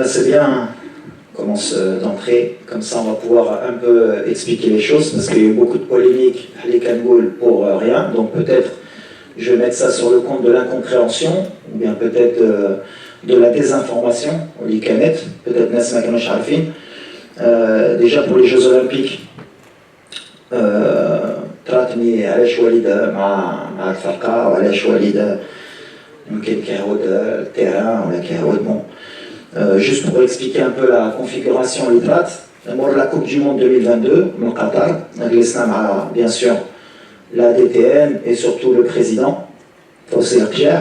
c'est bien, on commence d'entrée, comme ça on va pouvoir un peu expliquer les choses, parce qu'il y a eu beaucoup de polémiques, les Kangoul pour rien, donc peut-être je vais mettre ça sur le compte de l'incompréhension, ou bien peut-être de la désinformation, au Likanet, peut-être Nasma Kamacharfin. Déjà pour les Jeux Olympiques, تراتني علاش والد مع الفرقة وعلاش والد يمكن كيعود التيران ولا كيعود bon. Juste pour expliquer un peu la configuration de la Coupe du Monde 2022 au Qatar, l'Islam a bien sûr la DTN et surtout le président, Fawzi Akjer,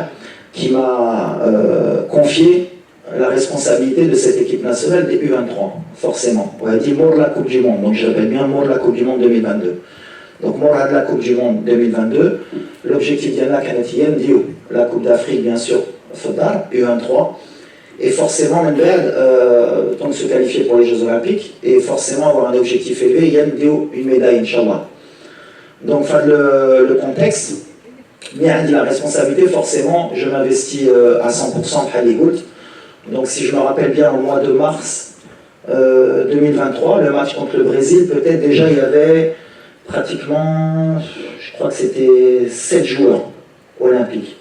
qui m'a confié la responsabilité de cette équipe nationale des U23, forcément. On a dit mort de la Coupe du Monde, donc j'appelle bien mort de la Coupe du Monde 2022. Donc mort de la Coupe du Monde 2022, l'objectif d'Yana Kanatien, la Coupe d'Afrique bien sûr, Fodar, U23, et forcément donc se qualifier pour les Jeux Olympiques, et forcément avoir un objectif élevé, il y a une médaille, Inch'Allah. Donc le contexte, mais la responsabilité, forcément, je m'investis à 100% à Hollywood. Donc si je me rappelle bien, au mois de mars 2023, le match contre le Brésil, peut-être déjà il y avait pratiquement, je crois que c'était 7 joueurs olympiques.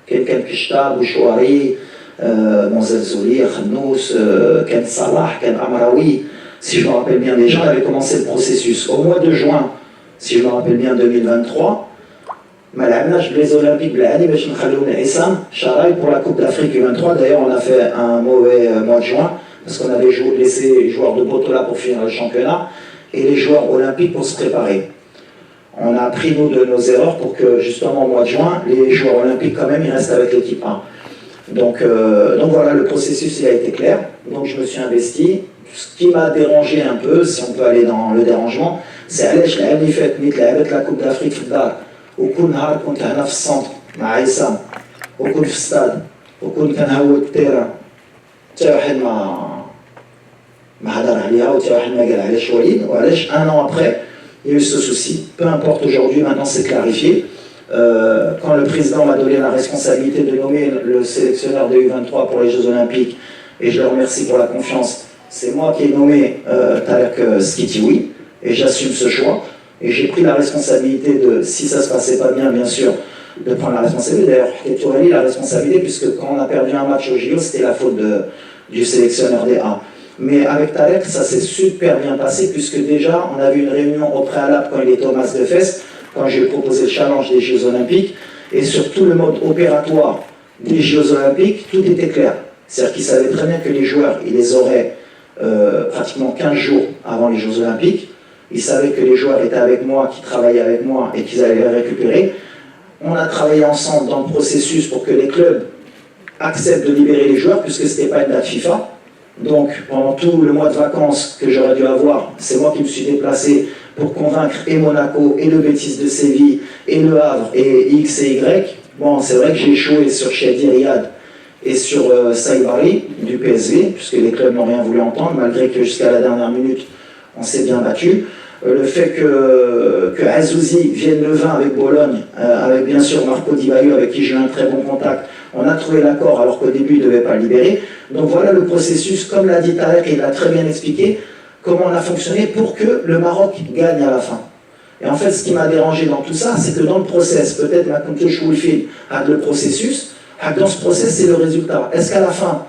Ken Kishta, Bouchouari, Monzalzouli, Khanous, Ken Salah, Ken Amraoui. Si je me rappelle bien déjà, on avait commencé le processus. Au mois de juin, si je me rappelle bien, 2023, les Olympiques, pour la Coupe d'Afrique U23. D'ailleurs, on a fait un mauvais mois de juin, parce qu'on avait laissé les joueurs de Botola pour finir le championnat, et les joueurs olympiques pour se préparer. On a appris, nous, de nos erreurs pour que, justement, au mois de juin, les joueurs olympiques, quand même, ils restent avec l'équipe 1. Donc voilà, le processus, il a été clair. Donc je me suis investi. Ce qui m'a dérangé un peu, si on peut aller dans le dérangement, c'est علاش العام اللي فات ملي تلعبت لا كوب دافريك في الدار وكل نهار كنت هنا في السونتر مع عصام وكنت في الستاد وكنت كنهود التيران حتى واحد ما هضر عليها وحتى واحد ما قال علاش وليد وعلاش un an après il y a eu ce souci. Peu importe aujourd'hui, maintenant c'est clarifié. Quand le président m'a donné la responsabilité de nommer le sélectionneur des U23 pour les Jeux Olympiques, et je le remercie pour la confiance, c'est moi qui ai nommé Tarek Skitioui, et j'assume ce choix. Et j'ai pris la responsabilité de, si ça se passait pas bien, bien sûr, de prendre la responsabilité. D'ailleurs, Tourali la responsabilité, puisque quand on a perdu un match au JO, c'était la faute du sélectionneur des A. Mais avec Tarek, ça s'est super bien passé, puisque déjà, on avait une réunion au préalable quand il était au Mas de Fès, quand j'ai proposé le challenge des Jeux Olympiques, et sur tout le mode opératoire des Jeux Olympiques, tout était clair. C'est-à-dire qu'il savait très bien que les joueurs, ils les auraient pratiquement 15 jours avant les Jeux Olympiques. Il savait que les joueurs étaient avec moi, qui travaillaient avec moi et qu'ils allaient les récupérer. On a travaillé ensemble dans le processus pour que les clubs acceptent de libérer les joueurs, puisque ce n'était pas une date FIFA. Donc, pendant tout le mois de vacances que j'aurais dû avoir, c'est moi qui me suis déplacé pour convaincre et Monaco, et le Betis de Séville, et le Havre, et X et Y. Bon, c'est vrai que j'ai échoué sur Chedi Riyad et sur Saïbari du PSV, puisque les clubs n'ont rien voulu entendre, malgré que jusqu'à la dernière minute, on s'est bien battu. Le fait que Azouzi vienne le 20 avec Bologne, avec bien sûr Marco Di Baio, avec qui j'ai eu un très bon contact, on a trouvé l'accord alors qu'au début il ne devait pas libérer. Donc voilà le processus, comme l'a dit Tarek, et il l'a très bien expliqué, comment on a fonctionné pour que le Maroc gagne à la fin. Et en fait, ce qui m'a dérangé dans tout ça, c'est que dans le process, peut-être le processus, dans ce process, c'est le résultat. Est-ce qu'à la fin,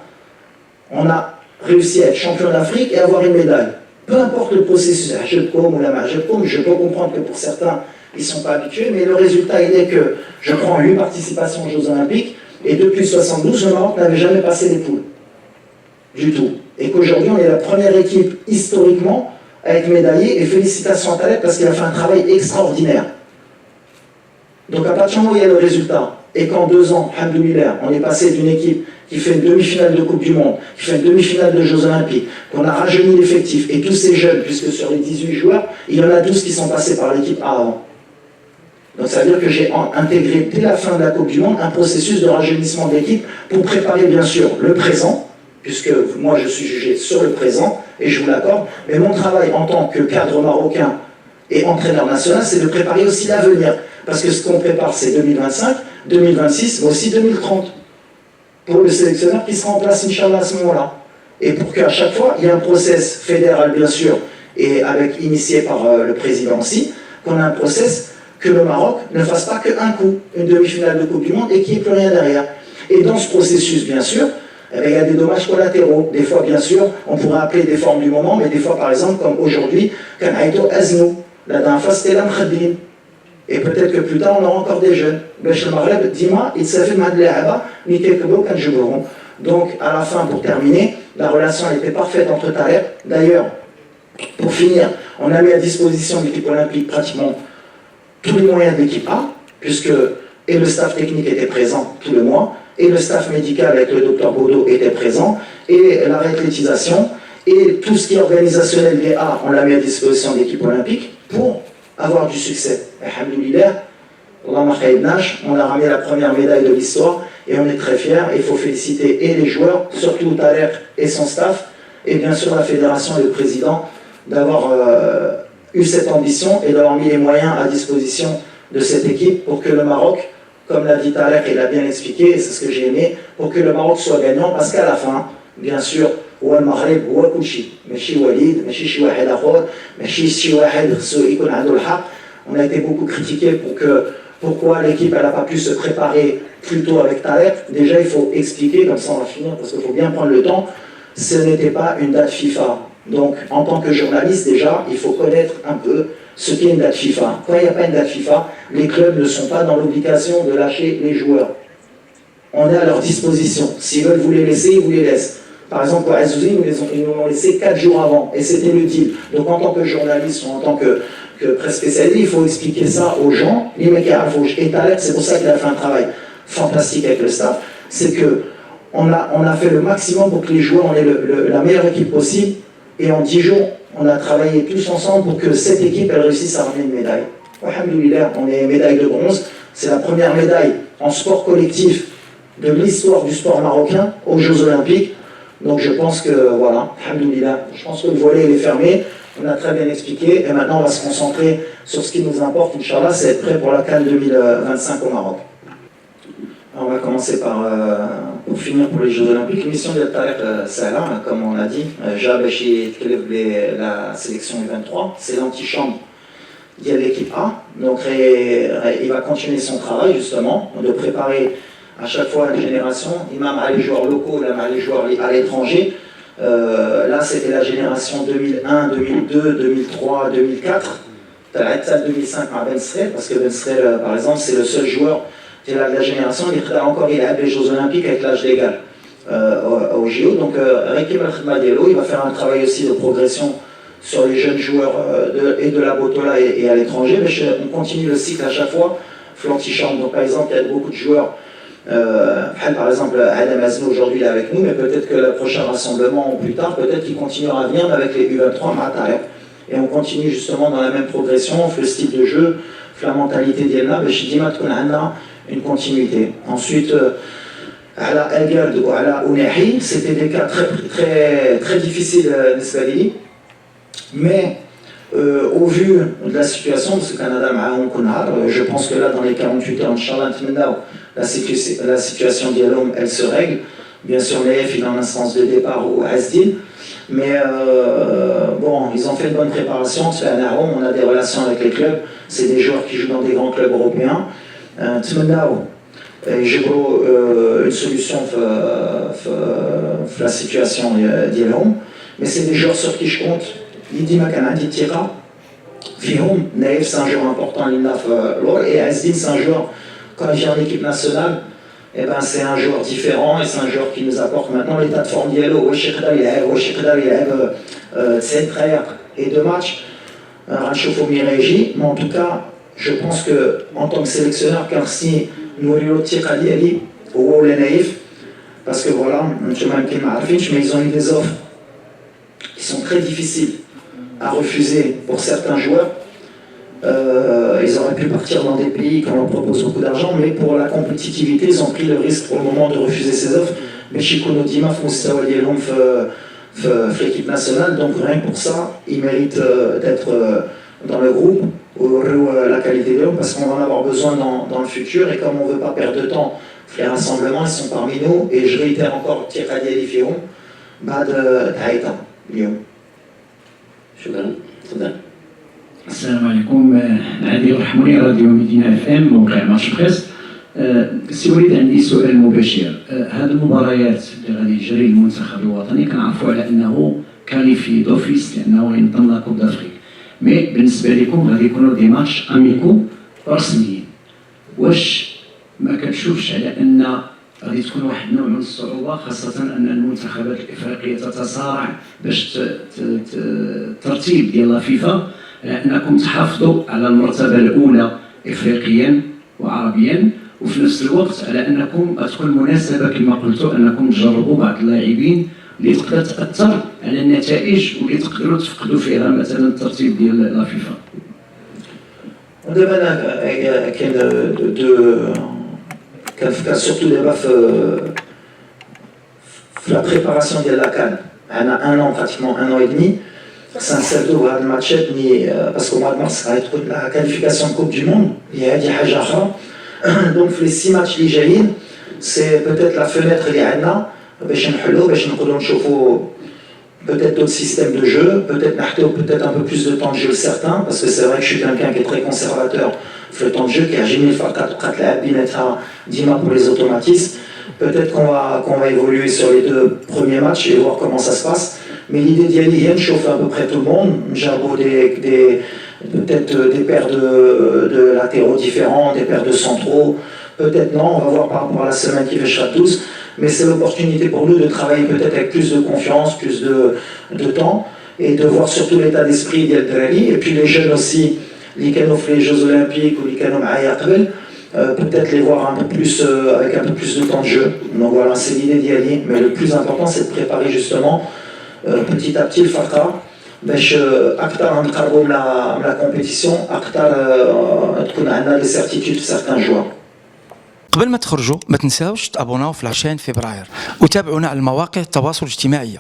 on a réussi à être champion d'Afrique et avoir une médaille? Peu importe le processus, je peux comprendre que pour certains, ils ne sont pas habitués, mais le résultat, il est que je prends 8 participations aux Jeux Olympiques, et depuis 72, le Maroc n'avait jamais passé les poules. Du tout. Et qu'aujourd'hui, on est la première équipe, historiquement, à être médaillée, et félicitations à Taleb, parce qu'il a fait un travail extraordinaire. Donc à partir du moment où il y a le résultat, et qu'en 2 ans, alhamdoulilah, on est passé d'une équipe qui fait une demi-finale de Coupe du Monde, qui fait une demi-finale de Jeux Olympiques, qu'on a rajeuni l'effectif, et tous ces jeunes, puisque sur les 18 joueurs, il y en a 12 qui sont passés par l'équipe A avant. Donc ça veut dire que j'ai intégré dès la fin de la Coupe du Monde un processus de rajeunissement de l'équipe pour préparer bien sûr le présent, puisque moi je suis jugé sur le présent, et je vous l'accorde, mais mon travail en tant que cadre marocain et entraîneur national, c'est de préparer aussi l'avenir. Parce que ce qu'on prépare, c'est 2025, 2026, mais aussi 2030. Pour le sélectionneur qui sera en place, Inch'Allah, à ce moment-là. et pour qu'à chaque fois, il y ait un process fédéral, bien sûr, et initié par le président aussi, qu'on a un process que le Maroc ne fasse pas qu'un coup, une demi-finale de Coupe du Monde, et qu'il n'y ait plus rien derrière. Et dans ce processus, bien sûr, il y a des dommages collatéraux. Des fois, bien sûr, on pourrait appeler des formes du moment, mais des fois, par exemple, comme aujourd'hui, Kanhaïto Aznou, la dernière fois, c'était la Mkhaddin. Et peut-être que plus tard, on aura encore des jeunes. Bech le Maghreb, dis-moi, il s'est fait mal de l'Aaba, ni quelque chose quand je verront. Donc, à la fin, pour terminer, la relation était parfaite entre Tarek. D'ailleurs, pour finir, on a mis à disposition de l'équipe olympique pratiquement tous les moyens de l'équipe A, puisque et le staff technique était présent tous les mois, et le staff médical avec le docteur Baudot était présent, et la réathlétisation, et tout ce qui est organisationnel des A, on l'a mis à disposition de l'équipe olympique pour avoir du succès. Alhamdoulilah, on a ramené la première médaille de l'histoire, et on est très fiers. Il faut féliciter et les joueurs, surtout Tarek et son staff, et bien sûr la fédération et le président, d'avoir eu cette ambition et d'avoir mis les moyens à disposition de cette équipe pour que le Maroc, comme l'a dit Tarek, il a bien expliqué, et c'est ce que j'ai aimé, pour que le Maroc soit gagnant, parce qu'à la fin, bien sûr, هو المغرب هو كل شيء ماشي وليد ماشي شي واحد اخر ماشي شي واحد خصو يكون عنده الحق. On a été beaucoup critiqué pourquoi l'équipe n'a pas pu se préparer plus tôt avec Tarek. Déjà il faut expliquer, comme ça on va finir parce qu'il faut bien prendre le temps, ce n'était pas une date FIFA. Donc en tant que journaliste déjà il faut connaître un peu ce qu'est une date FIFA. Quand il n'y a pas une date FIFA, les clubs ne sont pas dans l'obligation de lâcher les joueurs. On est à leur disposition. S'ils veulent vous les laisser, ils vous les laissent. Par exemple, pour Azouzi, ils nous l'ont laissé 4 jours avant, et c'était le deal. Donc en tant que journaliste ou en tant que presse spécialisée, il faut expliquer ça aux gens. Et Tarek, c'est pour ça qu'il a fait un travail fantastique avec le staff, c'est qu'on a fait le maximum pour que les joueurs aient la meilleure équipe possible, et en 10 jours, on a travaillé tous ensemble pour que cette équipe elle réussisse à ramener une médaille. Alhamdoulilah, on est médaille de bronze, c'est la première médaille en sport collectif de l'histoire du sport marocain aux Jeux Olympiques. Donc je pense que, voilà, alhamdoulilah, je pense que le volet est fermé, on a très bien expliqué, et maintenant on va se concentrer sur ce qui nous importe, Inch'Allah, c'est être prêt pour la CAN 2025 au Maroc. Alors, on va commencer par, pour finir pour les Jeux Olympiques, l'émission de Tarek Salah, comme on a dit, Jabashi la sélection U23, c'est l'antichambre. Il y a l'équipe A, donc il va continuer son travail justement, de préparer à chaque fois une génération, imam à les joueurs locaux, même à les joueurs à l'étranger. Là, c'était la génération 2001, 2002, 2003, 2004. T'as 2005 à Ben Srel, parce que Ben Srel, par exemple, c'est le seul joueur de la génération qui a encore les Jeux Olympiques avec l'âge légal au JO. Donc, Rekim Al-Khmadelo, il va faire un travail aussi de progression sur les jeunes joueurs et de la Botola et à l'étranger. Mais on continue le cycle à chaque fois. Flantichambre, donc par exemple, il y a beaucoup de joueurs. Par exemple, Adam Aznou aujourd'hui il est avec nous, mais peut-être que le prochain rassemblement ou plus tard, peut-être qu'il continuera à venir avec les U23 Matarek. Et on continue justement dans la même progression, le style de jeu, la mentalité d'Yelna, je dis qu'on a une continuité. Ensuite, à la Elgard ou à la Ounahi, c'était des cas très difficiles mais au vu de la situation, parce que Canada je pense que là dans les 48 heures, Inch'Allah, la situation d'Yalom, elle se règle. Bien sûr, l'EF il est en instance de départ au Asdin, mais bon, ils ont fait une bonne préparation. On a des relations avec les clubs, c'est des joueurs qui jouent dans des grands clubs européens. J'ai une solution pour la situation d'Yalom, mais c'est des joueurs sur qui je compte. Yidi Makanadi Tira, Fihom, Naïf, c'est un joueur important, l'INAF, et Asdin, c'est un joueur. Quand il vient en équipe nationale, eh ben, c'est un joueur différent et c'est un joueur qui nous apporte maintenant l'état de forme d'Yello. Et deux matchs, Ranchofo Mireji, mais en tout cas, je pense qu'en tant que sélectionneur, car si nous Ali ou les naïfs, parce que voilà, mais ils ont eu des offres qui sont très difficiles à refuser pour certains joueurs. Ils auraient pu partir dans des pays qui leur proposent beaucoup d'argent, mais pour la compétitivité, ils ont pris le risque pour le moment de refuser ces offres. Mais Chico Nodima font l'équipe nationale, donc rien que pour ça, ils méritent d'être dans le groupe, la qualité de l'homme, parce qu'on va en avoir besoin dans le futur, et comme on ne veut pas perdre de temps, les rassemblements, ils sont parmi nous, et je réitère encore Tiradi Aliféon, بعد نهايتها اليوم. شكرا. تفضل. السلام عليكم. عادل رحموني، راديو مدينة اف ام، موقع ماتش بريس. سي وليد، عندي سؤال مباشر. هذه المباريات اللي غادي يجري المنتخب الوطني كنعرفوا على انه كاليفي دوفيس لانه ينضم لا كوب دافريك، مي بالنسبه لكم غادي يكونوا دي ماتش اميكو رسميين. واش ما كتشوفش على ان غادي تكون واحد النوع من الصعوبه، خاصه ان المنتخبات الافريقيه تتصارع باش ترتيب ديال فيفا على انكم تحافظوا على المرتبه الاولى افريقيا وعربيا، وفي نفس الوقت على انكم تكون مناسبه كما قلتوا انكم تجربوا بعض اللاعبين اللي تقدر تاثر على النتائج واللي تقدروا تفقدوا فيها مثلا الترتيب ديال لا فيفا. دابا كان surtout دابا في لا بريباراسيون ديال لا كان عندنا ان an pratiquement un an et demi سنسالتو بهاد الماتشات باسكو موا مارس غتكون لا كاليفيكاسيون كوب دو موند هي هادي حاجه اخرى. دونك في لي 6 ماتش اللي جايين سي بوتيت لا فينيتر اللي عندنا باش نحلو باش نقدروا نشوفوا peut-être d'autres systèmes de jeu, peut-être un peu plus de temps de jeu certains, parce que c'est vrai que je suis quelqu'un qui est très conservateur sur le temps de jeu, qui a jamais le faire Dima pour les automatismes. Peut-être qu'on va évoluer sur les 2 premiers matchs et voir comment ça se passe. Mais l'idée d'y aller, je chauffe à peu près tout le monde. J'ai peut-être des paires de latéraux différents, des paires de centraux. Peut-être non, on va voir par rapport à la semaine qui fait tous. Mais c'est l'opportunité pour nous de travailler peut-être avec plus de confiance, plus de temps, et de voir surtout l'état d'esprit d'El-Drari. Et puis les jeunes aussi, les canaux les Jeux Olympiques ou les canaux Maïakbel, peut-être les voir un peu plus, avec un peu plus de temps de jeu. Donc voilà, c'est l'idée d'y aller. Mais le plus important, c'est de préparer justement petit à petit le Fatra. باش اكثر نقربوا من لا كومبيتيسيون، اكثر تكون عندنا دي سيرتيتود في سيغتان جوار. قبل ما تخرجوا ما تنساوش تابوناو في 20 فبراير وتابعونا على المواقع التواصل الاجتماعي.